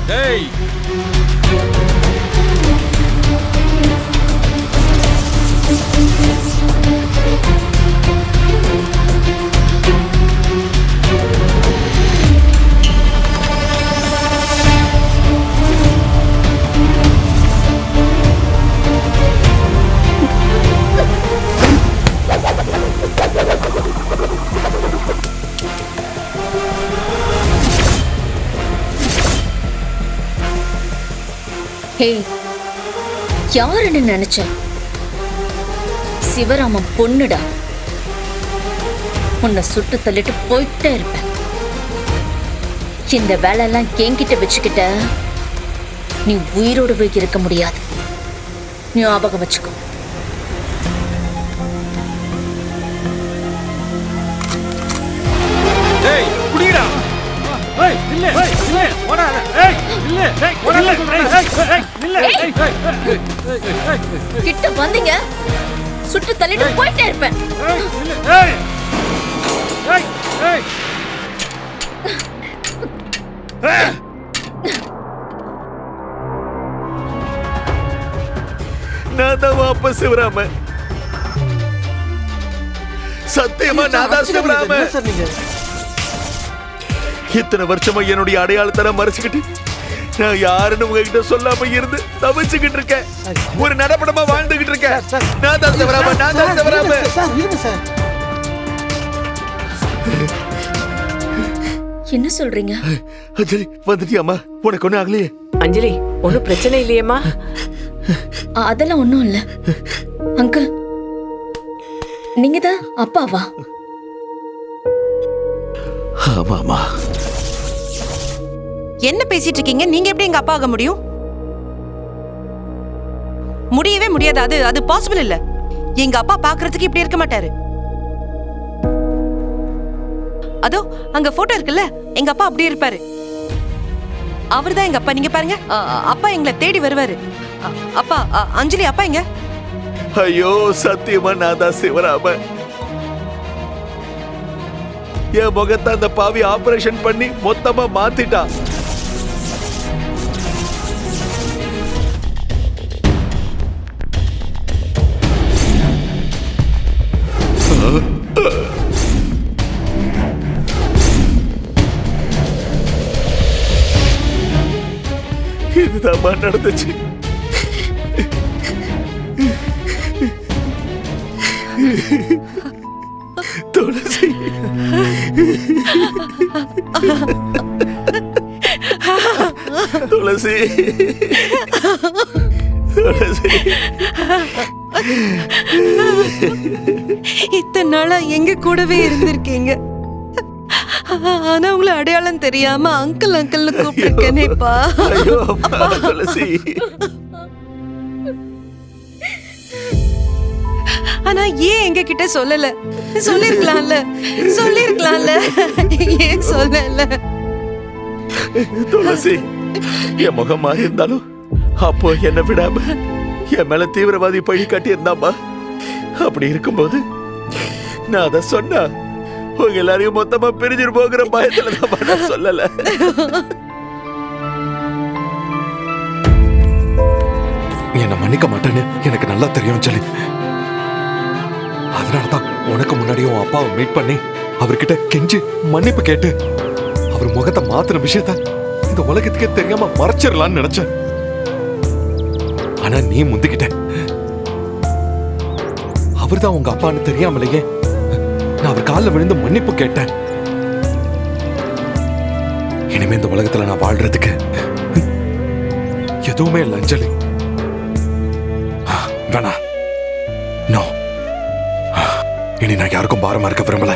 டேய் யாருன்னு நினைச்ச? சிவராமன் பொண்ணுடா. உன்னை சுட்டு தள்ளிட்டு போயிட்டே இருப்பேன். இந்த வேலையெல்லாம் என்கிட்ட வச்சுக்கிட்ட நீ உயிரோடவே இருக்க முடியாது. ஞாபகம் வச்சுக்கோ. டேய் குடிடா. ஏய் இல்ல இல்ல ஓடாத. ஏய் இல்ல ஏய் ஓடாத சொல்றேன். ஏய் இல்ல ஏய் கிட்ட வந்தீங்க சுட்டு தள்ளிட்டு போயிட்டே இருப்பேன். ஏய் இல்ல ஏய் ஏய் ஏய் நான் தான் வாபஸ் சிவராமன். சத்தியமா நான் தான் சிவராமன். இத்தனை வருஷமா என்னுடைய அடையாளத்தை மறைச்சுக்கிட்டு நான் யாருன்னு உங்ககிட்ட சொல்லாம இருந்து தவிச்சுக்கிட்டு இருக்கேன். ஒரு நடப்படமா வாழ்ந்துகிட்டு இருக்கேன். நான் தான் சிவராமன். நான் தான் சிவராமன். என்ன சொல்றீங்க? அஞ்சலி வந்துட்டியாமா? உனக்கு ஒண்ணு ஆகலையே? அஞ்சலி ஒன்னும் பிரச்சனை இல்லையேம்மா? அதெல்லாம் ஒண்ணும் இல்ல அங்கிள். நீங்க தான் அப்பாவா? ஆமாமா. என்ன பேசிட்டு இருக்கீங்க? நீங்க எப்படி எங்க அப்பா ஆக முடியும்? முடியவே முடியாது. அது பாசிபிள் இல்ல. எங்க அப்பா பாக்குறதுக்கு இப்படி இருக்க மாட்டாரு. அதோ அங்க போட்டோ இருக்குல்ல, எங்க அப்பா அப்படியே இருப்பாரு. அவர்தான் எங்க அப்பா. நீங்க பாருங்க, அப்பா எங்களை தேடி வருவாரு. அப்பா அஞ்சலி அப்பா எங்க? ஐயோ சத்தியமா நான் தான் சிவராமன். என் முகத்தை அந்த பாவி ஆபரேஷன் பண்ணி மொத்தமா மாத்திட்டான். இதுதான் நடந்துச்சு. துளசி துளசி துளசி இத்தனை நாளா எங்க கூடவே இருந்திருக்கீங்க. ஆனா உங்களை அடையாளம் தெரியாம அங்கிள் அங்கிள்னு கூப்பிட்டுருக்கேனேப்பா. துளசி ஆனா ஏன் எங்க கிட்ட சொல்லல? சொல்லிருக்கலாம்ல. ஏன் சொல்லல? துளசி என் முகம் மாறி இருந்தாலும் அப்போ என்ன விடாம என் மேல தீவிரவாதி பழி கட்டி இருந்தாமா. அப்படி இருக்கும்போது நான் அத சொன்னா உங்க எல்லாரையும் மொத்தமா பிரிஞ்சிரு போகிற பயத்துல தான் நான் சொல்லல. என்ன மன்னிக்க மாட்டேன்னு எனக்கு நல்லா தெரியும் சொல்லி. அதனாலதான் உனக்கு முன்னாடியே உன் அப்பாவை மீட் பண்ணி அவர்கிட்ட கெஞ்சி மன்னிப்பு கேட்டு அவர் முகத்தை மாத்தின விஷயத்த இந்த உலகத்துக்கே தெரியாம மறைச்சிடலான்னு நினைச்சேன். ஆனா நீ முந்திக்கிட்ட. அவர்தான் உங்க அப்பான்னு தெரியாமலேயே நான் அவர் காலில் விழுந்து மன்னிப்பு கேட்டேன். இனிமே இந்த உலகத்துல நான் வாழ்றதுக்கு எதுவுமே இல்லை அஞ்சலி. வேணா நோ, இனி நான் யாருக்கும் பாரமா இருக்க விரும்பல.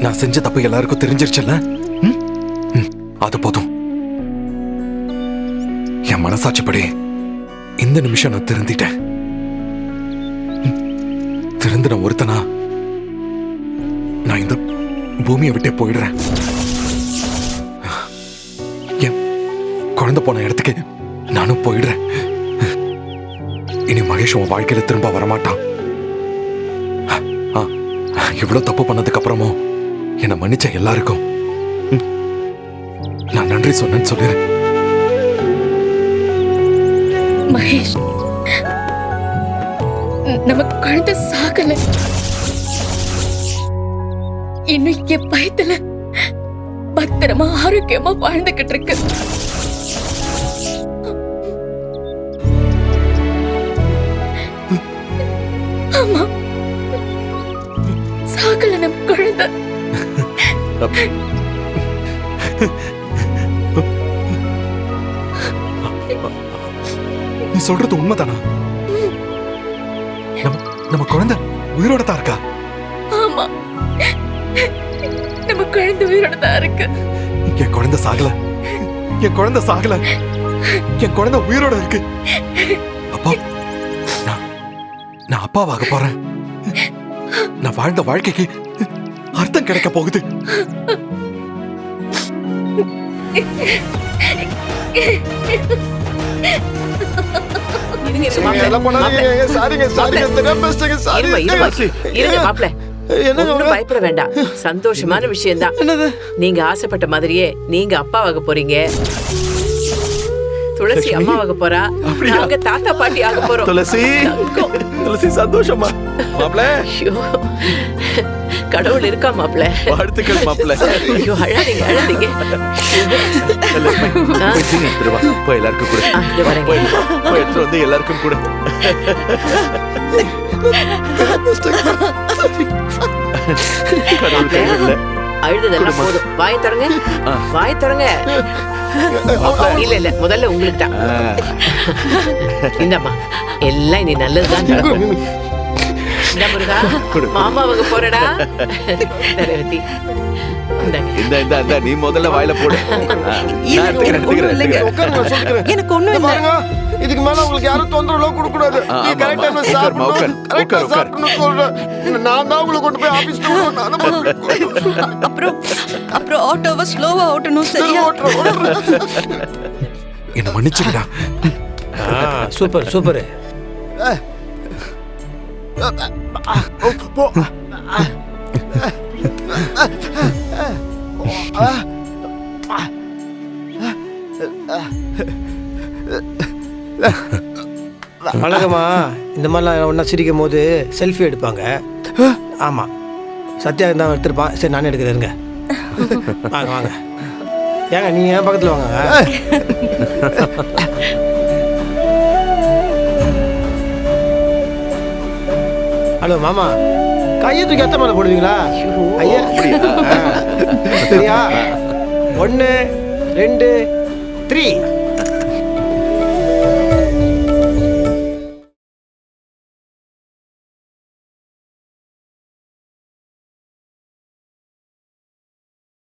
நான் செஞ்ச தப்பு எல்லாருக்கும் தெரிஞ்சிருச்சுல்ல, அது போதும். என் மனசாட்சிப்படி இந்த நிமிஷம் நான் திருந்திட்டேன். திருந்தின ஒருத்தனா நான் இந்த பூமியை விட்டே போயிடுறேன். என் குழந்தை போன இடத்துக்கு நானும் போயிடுறேன். இனி மகேஷ் உன் வாழ்க்கையில திரும்ப வரமாட்டான். இவ்வளவு தப்பு பண்ணதுக்கு அப்புறமும் என்னை மன்னிச்ச எல்லாருக்கும் நான் நான் நன்றி சொன்னேன்னு சொல்லிடுறேன். மகேஷ், நம்ம குழந்தை சாகல. இன்னும் என் பயத்துல பத்திரமா ஆரோக்கியமா வாழ்ந்துகிட்டு இருக்கு. ஆமா, சாகல நம்ம குழந்தை. நீ சொல்றது உண்மைதானா? நம்ம குழந்தை உயிரோட தான் இருக்கா? ஆமா, நம்ம குழந்தை உயிரோட தான் இருக்கு. என் குழந்தை சாகல, என் குழந்தை சாகல, என் குழந்தை உயிரோட இருக்கு. அப்பா, நான் அப்பாவாக போறேன். நான் வாழ்ந்த வாழ்க்கைக்கு அர்த்தம் கிடைக்க போகுது. பயப்பட வேண்டாம், சந்தோஷமான விஷயம் தான். நீங்க ஆசைப்பட்ட மாதிரியே நீங்க அப்பாவாக போறீங்க. துளசி அம்மாவாக போறா, நாங்க தாத்தா பாட்டி ஆக போறோம். துளசி, துளசி சந்தோஷமா? மாப்ள, கடவுள் இருக்கா மாப்ள? வாழ்த்துக்கள் மாப்ள. ஐயோ, அழாதீங்க அழாதீங்க. போய் எல்லாருக்கும் கூட போய் எடுத்து வந்து எல்லாருக்கும் கூட. கடவுள் கைவிடல. அழுததெல்லாம் போதும். வாயை திறங்க, வாயை திறங்க. இல்ல இல்ல, முதல்ல உங்களுக்கு தான். இந்தம்மா, எல்லாம் இனி நல்லதுதான் நடக்கும். இந்த முருகா, மாமாவுக்கு போறடா. ரேவதி, இந்த நீ முதல்ல வாயில போடு. எனக்கு ஒண்ணும் இல்ல. இதுக்கு மேல உங்களுக்கு யாரும் தொந்தரவு கொடுக்க கூடாது. நீ கரெக்ட் டைம்ல சாப்பிடணும். கரெக்ட்டா சாப்பிடணும் சொல்றேன். நான் தான் உங்களை கொண்டு போய் ஆபீஸ்ல விடுவேன். அப்புறம் ஆட்டோவை ஸ்லோவா ஓட்டணும், சரியா? என்ன மன்னிச்சுடா. Super super. அழகமா இந்த மாதிரிலாம் ஒன்றா சிரிக்கும் போது செல்ஃபி எடுப்பாங்க. ஆமாம், சத்யா தான் எடுத்துருப்பான். சரி, நானே எடுக்கிறேங்க. வாங்க வாங்க, ஏங்க நீங்கள் என் பக்கத்தில் வாங்க. ஹலோ மாமா, கையை தூக்கி எத்த மேலே போடுவீங்களா? ஐயா, சரியா? 1 2 3